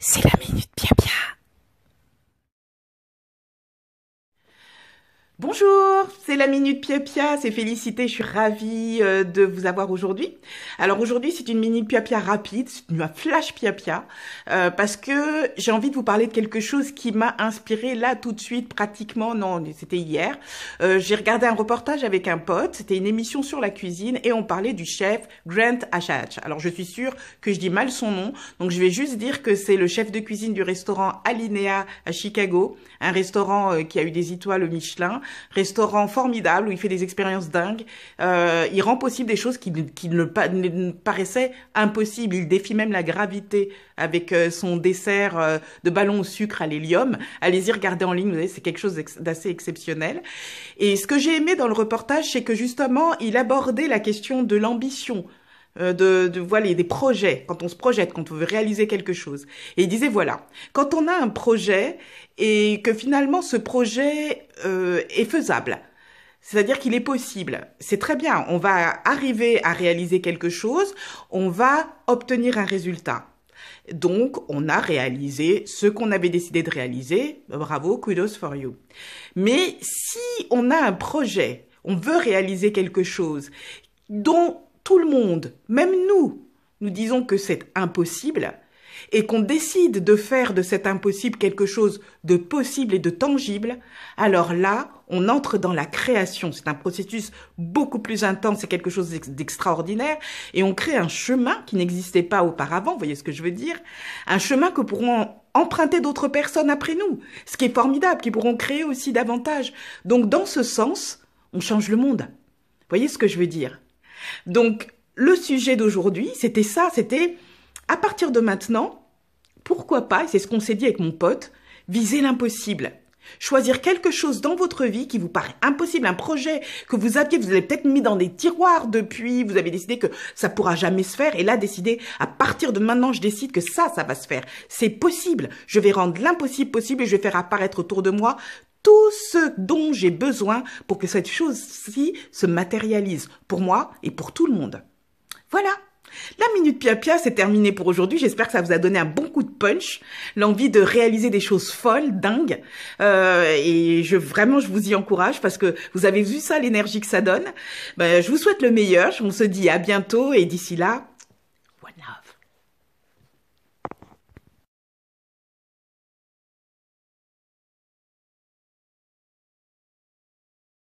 C'est la minute Pia Pia. Bonjour, c'est la Minute Pia Pia, c'est Félicité, je suis ravie de vous avoir aujourd'hui. Alors aujourd'hui c'est une Minute Pia Pia rapide, c'est une flash Pia Pia, parce que j'ai envie de vous parler de quelque chose qui m'a inspiré là tout de suite, pratiquement, non c'était hier. J'ai regardé un reportage avec un pote, c'était une émission sur la cuisine et on parlait du chef Grant Achatz. Alors je suis sûre que je dis mal son nom, donc je vais juste dire que c'est le chef de cuisine du restaurant Alinea à Chicago, un restaurant qui a eu des étoiles au Michelin. Restaurant formidable où il fait des expériences dingues. Il rend possible des choses qui ne paraissaient impossibles. Il défie même la gravité avec son dessert de ballon au sucre à l'hélium. Allez-y, regardez en ligne, vous voyez, c'est quelque chose d'assez exceptionnel. Et ce que j'ai aimé dans le reportage, c'est que justement, il abordait la question de l'ambition. Voilà, des projets, quand on se projette, quand on veut réaliser quelque chose. Et il disait, voilà, quand on a un projet et que finalement ce projet est faisable, c'est-à-dire qu'il est possible, c'est très bien, on va arriver à réaliser quelque chose, on va obtenir un résultat. Donc, on a réalisé ce qu'on avait décidé de réaliser, bravo, kudos for you. Mais si on a un projet, on veut réaliser quelque chose dont tout le monde, même nous disons que c'est impossible et qu'on décide de faire de cet impossible quelque chose de possible et de tangible, alors là, on entre dans la création. C'est un processus beaucoup plus intense, c'est quelque chose d'extraordinaire et on crée un chemin qui n'existait pas auparavant, vous voyez ce que je veux dire? Un chemin que pourront emprunter d'autres personnes après nous, ce qui est formidable, qui pourront créer aussi davantage. Donc dans ce sens, on change le monde. Vous voyez ce que je veux dire? Donc, le sujet d'aujourd'hui, c'était ça, c'était à partir de maintenant, pourquoi pas, et c'est ce qu'on s'est dit avec mon pote, viser l'impossible. Choisir quelque chose dans votre vie qui vous paraît impossible, un projet que vous aviez, vous avez peut-être mis dans des tiroirs depuis, vous avez décidé que ça pourra jamais se faire, et là décider, à partir de maintenant, je décide que ça va se faire. C'est possible. Je vais rendre l'impossible possible et je vais faire apparaître autour de moi tout ce dont j'ai besoin pour que cette chose-ci se matérialise pour moi et pour tout le monde. Voilà. La Minute Pia Pia, c'est terminé pour aujourd'hui. J'espère que ça vous a donné un bon coup de punch, l'envie de réaliser des choses folles, dingues. Et vraiment, je vous y encourage parce que vous avez vu ça, l'énergie que ça donne. Je vous souhaite le meilleur. On se dit à bientôt et d'ici là,